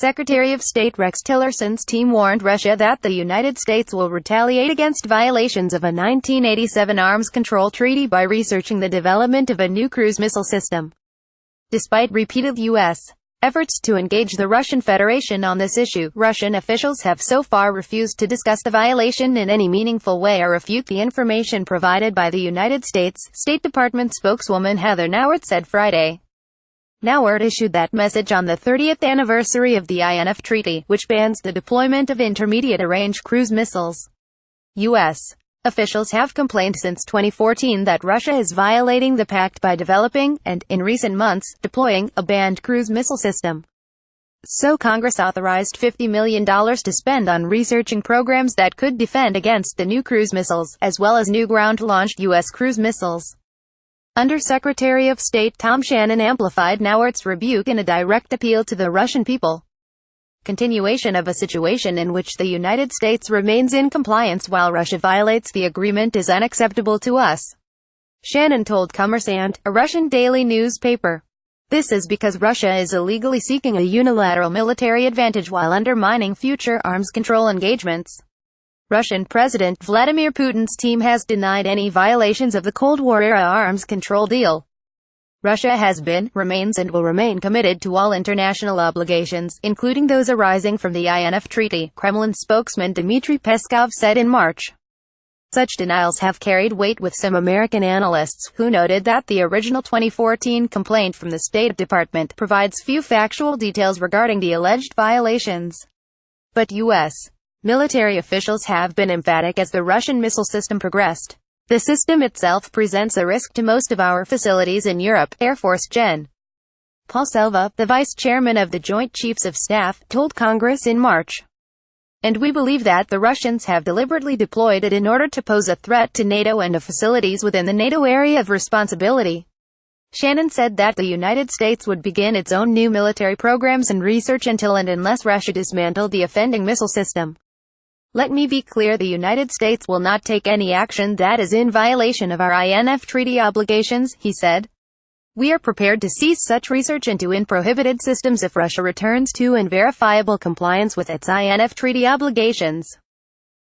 Secretary of State Rex Tillerson's team warned Russia that the United States will retaliate against violations of a 1987 arms control treaty by researching the development of a new cruise missile system. Despite repeated U.S. efforts to engage the Russian Federation on this issue, Russian officials have so far refused to discuss the violation in any meaningful way or refute the information provided by the United States, State Department spokeswoman Heather Nauert said Friday. Nauert issued that message on the 30th anniversary of the INF Treaty, which bans the deployment of intermediate-range cruise missiles. U.S. officials have complained since 2014 that Russia is violating the pact by developing, and, in recent months, deploying, a banned cruise missile system. So Congress authorized $50 million to spend on researching programs that could defend against the new cruise missiles, as well as new ground-launched U.S. cruise missiles. Under-Secretary of State Tom Shannon amplified Nauert's rebuke in a direct appeal to the Russian people. Continuation of a situation in which the United States remains in compliance while Russia violates the agreement is unacceptable to us, Shannon told Kommersant, a Russian daily newspaper. This is because Russia is illegally seeking a unilateral military advantage while undermining future arms control engagements. Russian President Vladimir Putin's team has denied any violations of the Cold War-era arms control deal. Russia has been, remains and will remain committed to all international obligations, including those arising from the INF Treaty, Kremlin spokesman Dmitry Peskov said in March. Such denials have carried weight with some American analysts, who noted that the original 2014 complaint from the State Department provides few factual details regarding the alleged violations. But U.S. military officials have been emphatic as the Russian missile system progressed. The system itself presents a risk to most of our facilities in Europe, Air Force Gen. Paul Selva, the vice chairman of the Joint Chiefs of Staff, told Congress in March. And we believe that the Russians have deliberately deployed it in order to pose a threat to NATO and to facilities within the NATO area of responsibility. Shannon said that the United States would begin its own new military programs and research until and unless Russia dismantled the offending missile system. Let me be clear, the United States will not take any action that is in violation of our INF Treaty obligations, he said. We are prepared to cease such research into prohibited systems if Russia returns to verifiable compliance with its INF Treaty obligations.